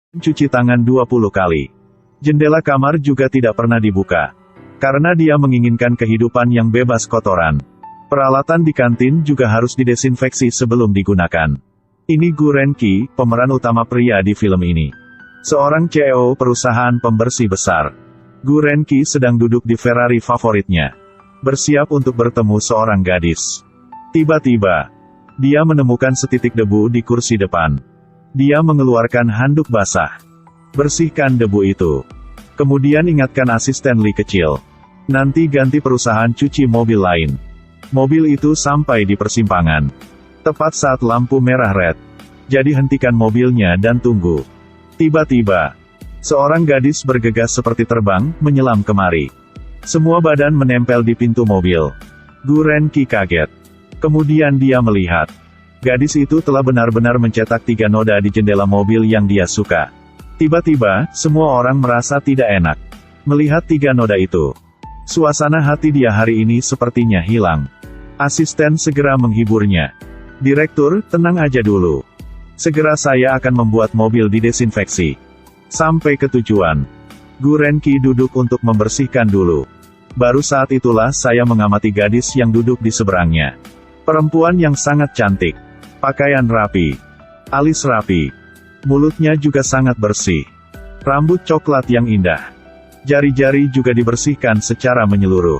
Cuci tangan 20 kali. Jendela kamar juga tidak pernah dibuka. Karena dia menginginkan kehidupan yang bebas kotoran. Peralatan di kantin juga harus didesinfeksi sebelum digunakan. Ini Gu Renki, pemeran utama pria di film ini. Seorang CEO perusahaan pembersih besar. Gu Renki sedang duduk di Ferrari favoritnya. Bersiap untuk bertemu seorang gadis. Tiba-tiba, dia menemukan setitik debu di kursi depan. Dia mengeluarkan handuk basah. Bersihkan debu itu. Kemudian ingatkan asisten Lee kecil. Nanti ganti perusahaan cuci mobil lain. Mobil itu sampai di persimpangan. Tepat saat lampu merah red. Jadi hentikan mobilnya dan tunggu. Tiba-tiba, seorang gadis bergegas seperti terbang, menyelam kemari. Semua badan menempel di pintu mobil. Gu Renki kaget. Kemudian dia melihat. Gadis itu telah benar-benar mencetak 3 noda di jendela mobil yang dia suka. Tiba-tiba, semua orang merasa tidak enak. Melihat 3 noda itu. Suasana hati dia hari ini sepertinya hilang. Asisten segera menghiburnya. Direktur, tenang aja dulu. Segera saya akan membuat mobil didesinfeksi. Sampai ke tujuan. Gu Renki duduk untuk membersihkan dulu. Baru saat itulah saya mengamati gadis yang duduk di seberangnya. Perempuan yang sangat cantik. Pakaian rapi. Alis rapi. Mulutnya juga sangat bersih. Rambut coklat yang indah. Jari-jari juga dibersihkan secara menyeluruh.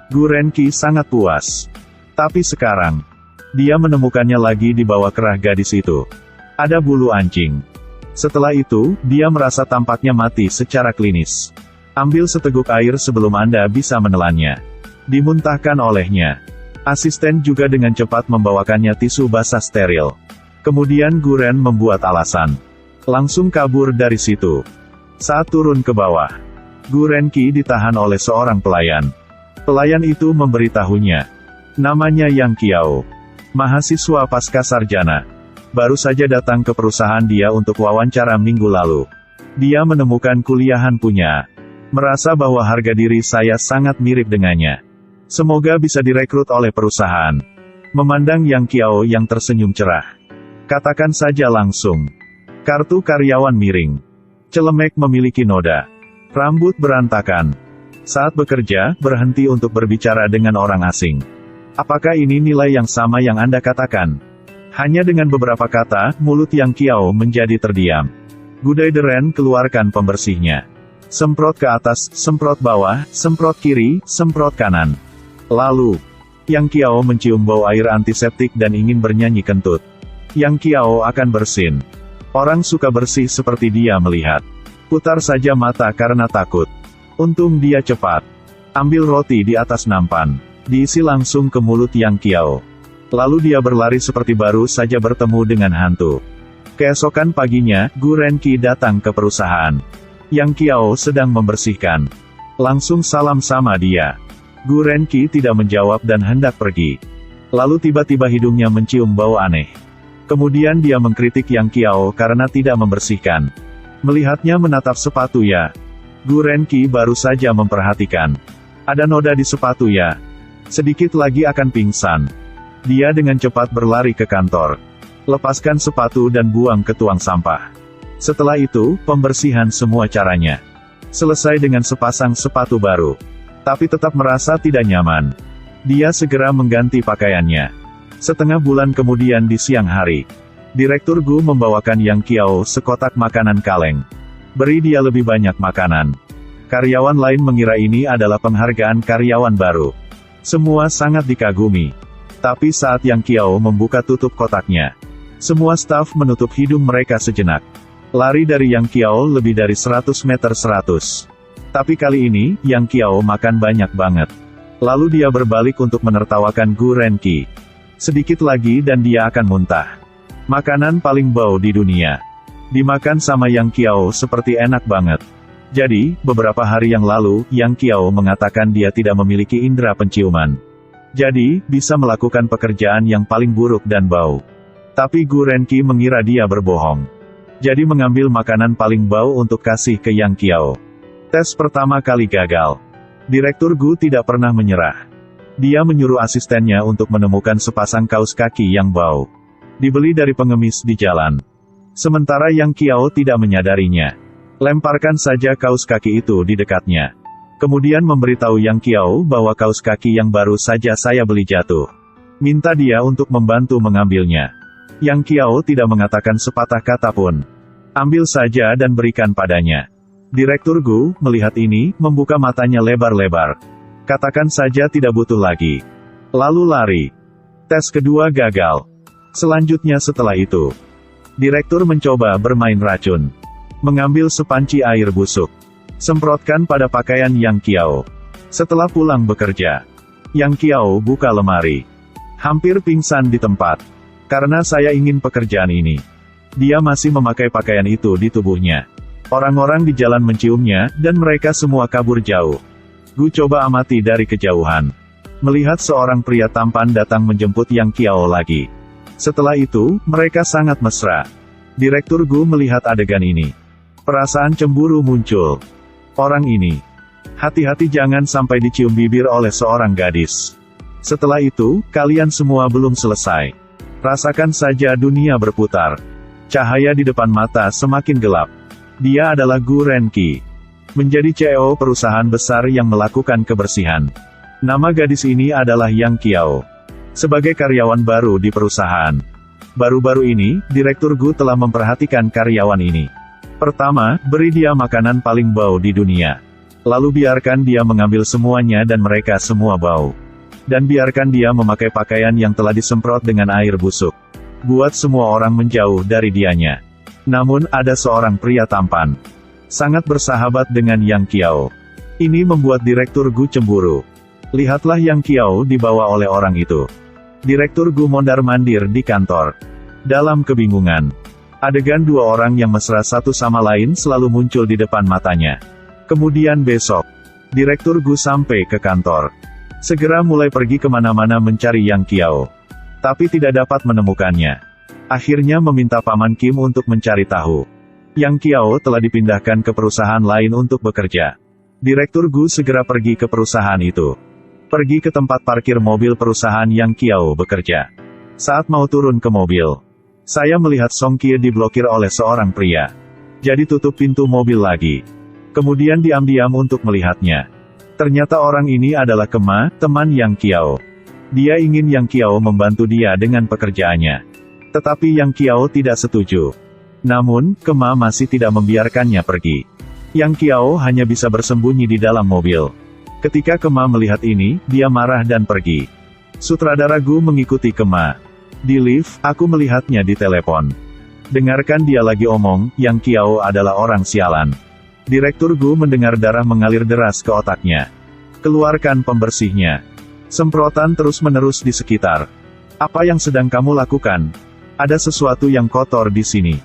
Gu Renki sangat puas. Tapi sekarang, dia menemukannya lagi di bawah kerah gadis itu. Ada bulu anjing. Setelah itu, dia merasa tampaknya mati secara klinis. Ambil seteguk air sebelum Anda bisa menelannya. Dimuntahkan olehnya. Asisten juga dengan cepat membawakannya tisu basah steril. Kemudian Gu Ren membuat alasan. Langsung kabur dari situ. Saat turun ke bawah, Gu Renki ditahan oleh seorang pelayan. Pelayan itu memberitahunya. Namanya Yang Qiao. Mahasiswa pasca sarjana. Baru saja datang ke perusahaan dia untuk wawancara minggu lalu. Dia menemukan kuliahan punya. Merasa bahwa harga diri saya sangat mirip dengannya. Semoga bisa direkrut oleh perusahaan. Memandang Yang Qiao yang tersenyum cerah. Katakan saja langsung. Kartu karyawan miring. Celemek memiliki noda. Rambut berantakan. Saat bekerja, berhenti untuk berbicara dengan orang asing. Apakah ini nilai yang sama yang Anda katakan? Hanya dengan beberapa kata, mulut Yang Qiao menjadi terdiam. Gudaideren keluarkan pembersihnya. Semprot ke atas, semprot bawah, semprot kiri, semprot kanan. Lalu, Yang Qiao mencium bau air antiseptik dan ingin bernyanyi kentut. Yang Qiao akan bersin. Orang suka bersih seperti dia melihat. Putar saja mata karena takut. Untung dia cepat. Ambil roti di atas nampan. Diisi langsung ke mulut Yang Qiao. Lalu dia berlari seperti baru saja bertemu dengan hantu. Keesokan paginya, Gu Renki datang ke perusahaan. Yang Qiao sedang membersihkan. Langsung salam sama dia. Gu Renki tidak menjawab dan hendak pergi. Lalu tiba-tiba hidungnya mencium bau aneh. Kemudian dia mengkritik Yang Qiao karena tidak membersihkan. Melihatnya menatap sepatu ya. Gu Renki baru saja memperhatikan. Ada noda di sepatu ya. Sedikit lagi akan pingsan. Dia dengan cepat berlari ke kantor. Lepaskan sepatu dan buang ke tuang sampah. Setelah itu, pembersihan semua caranya. Selesai dengan sepasang sepatu baru. Tapi tetap merasa tidak nyaman. Dia segera mengganti pakaiannya. Setengah bulan kemudian di siang hari, Direktur Gu membawakan Yang Qiao sekotak makanan kaleng. Beri dia lebih banyak makanan. Karyawan lain mengira ini adalah penghargaan karyawan baru. Semua sangat dikagumi. Tapi saat Yang Qiao membuka tutup kotaknya, semua staf menutup hidung mereka sejenak. Lari dari Yang Qiao lebih dari 100 meter 100. Tapi kali ini, Yang Qiao makan banyak banget. Lalu dia berbalik untuk menertawakan Gu Renki. Sedikit lagi dan dia akan muntah. Makanan paling bau di dunia. Dimakan sama Yang Qiao seperti enak banget. Jadi, beberapa hari yang lalu, Yang Qiao mengatakan dia tidak memiliki indera penciuman. Jadi, bisa melakukan pekerjaan yang paling buruk dan bau. Tapi Gu Renki mengira dia berbohong. Jadi mengambil makanan paling bau untuk kasih ke Yang Qiao. Tes pertama kali gagal. Direktur Gu tidak pernah menyerah. Dia menyuruh asistennya untuk menemukan sepasang kaos kaki yang bau. Dibeli dari pengemis di jalan. Sementara Yang Qiao tidak menyadarinya. Lemparkan saja kaos kaki itu di dekatnya. Kemudian memberitahu Yang Qiao bahwa kaos kaki yang baru saja saya beli jatuh. Minta dia untuk membantu mengambilnya. Yang Qiao tidak mengatakan sepatah kata pun. Ambil saja dan berikan padanya. Direktur Gu, melihat ini, membuka matanya lebar-lebar. Katakan saja tidak butuh lagi. Lalu lari. Tes kedua gagal. Selanjutnya setelah itu, direktur mencoba bermain racun. Mengambil sepanci air busuk. Semprotkan pada pakaian Yang Qiao. Setelah pulang bekerja, Yang Qiao buka lemari. Hampir pingsan di tempat. Karena saya ingin pekerjaan ini. Dia masih memakai pakaian itu di tubuhnya. Orang-orang di jalan menciumnya, dan mereka semua kabur jauh. Gu coba amati dari kejauhan. Melihat seorang pria tampan datang menjemput Yang Qiao lagi. Setelah itu, mereka sangat mesra. Direktur Gu melihat adegan ini. Perasaan cemburu muncul. Orang ini. Hati-hati jangan sampai dicium bibir oleh seorang gadis. Setelah itu, kalian semua belum selesai. Rasakan saja dunia berputar. Cahaya di depan mata semakin gelap. Dia adalah Gu Renqi. Menjadi CEO perusahaan besar yang melakukan kebersihan. Nama gadis ini adalah Yang Qiao. Sebagai karyawan baru di perusahaan. Baru-baru ini, Direktur Gu telah memperhatikan karyawan ini. Pertama, beri dia makanan paling bau di dunia. Lalu biarkan dia mengambil semuanya dan mereka semua bau. Dan biarkan dia memakai pakaian yang telah disemprot dengan air busuk. Buat semua orang menjauh dari dianya. Namun, ada seorang pria tampan. Sangat bersahabat dengan Yang Qiao. Ini membuat Direktur Gu cemburu. Lihatlah Yang Qiao dibawa oleh orang itu. Direktur Gu mondar-mandir di kantor. Dalam kebingungan. Adegan dua orang yang mesra satu sama lain selalu muncul di depan matanya. Kemudian besok, Direktur Gu sampai ke kantor. Segera mulai pergi kemana-mana mencari Yang Qiao. Tapi tidak dapat menemukannya. Akhirnya meminta Paman Kim untuk mencari tahu. Yang Qiao telah dipindahkan ke perusahaan lain untuk bekerja. Direktur Gu segera pergi ke perusahaan itu. Pergi ke tempat parkir mobil perusahaan Yang Qiao bekerja. Saat mau turun ke mobil, saya melihat Song Kie diblokir oleh seorang pria. Jadi tutup pintu mobil lagi. Kemudian diam-diam untuk melihatnya. Ternyata orang ini adalah Kema, teman Yang Qiao. Dia ingin Yang Qiao membantu dia dengan pekerjaannya. Tetapi Yang Qiao tidak setuju. Namun, Kema masih tidak membiarkannya pergi. Yang Qiao hanya bisa bersembunyi di dalam mobil. Ketika Kema melihat ini, dia marah dan pergi. Sutradara Gu mengikuti Kema. Di lift, aku melihatnya di telepon. Dengarkan dia lagi omong, Yang Qiao adalah orang sialan. Direktur Gu mendengar darah mengalir deras ke otaknya. Keluarkan pembersihnya. Semprotan terus-menerus di sekitar. Apa yang sedang kamu lakukan? Ada sesuatu yang kotor di sini.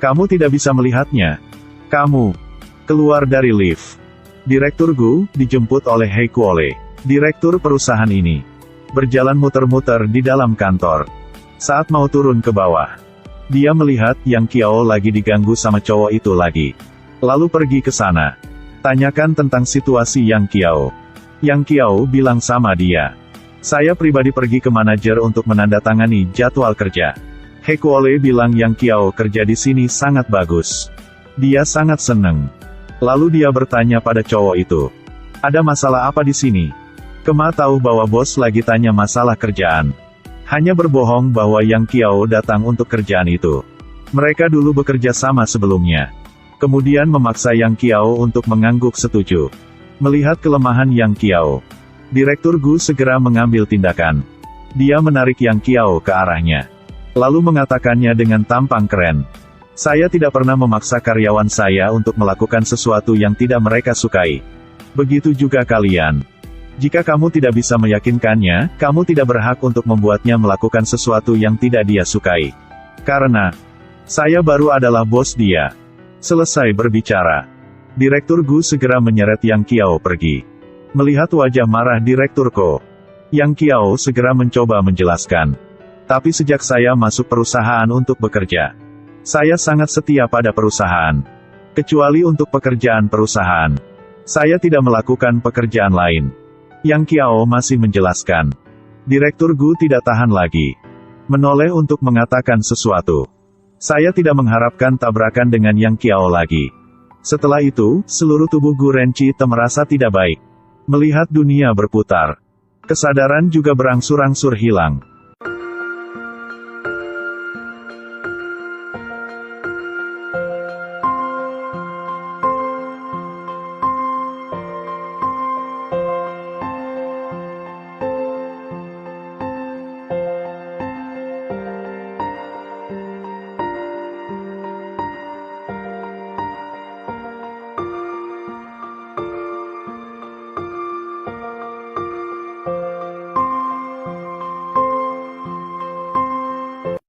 Kamu tidak bisa melihatnya. Kamu keluar dari lift. Direktur Gu dijemput oleh He Kuole, direktur perusahaan ini. Berjalan muter-muter di dalam kantor. Saat mau turun ke bawah, dia melihat Yang Qiao lagi diganggu sama cowok itu lagi. Lalu pergi ke sana. Tanyakan tentang situasi Yang Qiao. Yang Qiao bilang sama dia. Saya pribadi pergi ke manajer untuk menandatangani jadwal kerja. He Kuole bilang Yang Qiao kerja di sini sangat bagus. Dia sangat seneng. Lalu dia bertanya pada cowok itu. Ada masalah apa di sini? Kema tahu bahwa bos lagi tanya masalah kerjaan. Hanya berbohong bahwa Yang Qiao datang untuk kerjaan itu. Mereka dulu bekerja sama sebelumnya. Kemudian memaksa Yang Qiao untuk mengangguk setuju. Melihat kelemahan Yang Qiao, Direktur Gu segera mengambil tindakan. Dia menarik Yang Qiao ke arahnya. Lalu mengatakannya dengan tampang keren. Saya tidak pernah memaksa karyawan saya untuk melakukan sesuatu yang tidak mereka sukai. Begitu juga kalian. Jika kamu tidak bisa meyakinkannya, kamu tidak berhak untuk membuatnya melakukan sesuatu yang tidak dia sukai. Karena, saya baru adalah bos dia. Selesai berbicara, Direktur Gu segera menyeret Yang Qiao pergi. Melihat wajah marah Direktur Ko, Yang Qiao segera mencoba menjelaskan. Tapi sejak saya masuk perusahaan untuk bekerja, saya sangat setia pada perusahaan. Kecuali untuk pekerjaan perusahaan. Saya tidak melakukan pekerjaan lain. Yang Qiao masih menjelaskan. Direktur Gu tidak tahan lagi. Menoleh untuk mengatakan sesuatu. Saya tidak mengharapkan tabrakan dengan Yang Qiao lagi. Setelah itu, seluruh tubuh Gu Renchi merasa tidak baik. Melihat dunia berputar. Kesadaran juga berangsur-angsur hilang.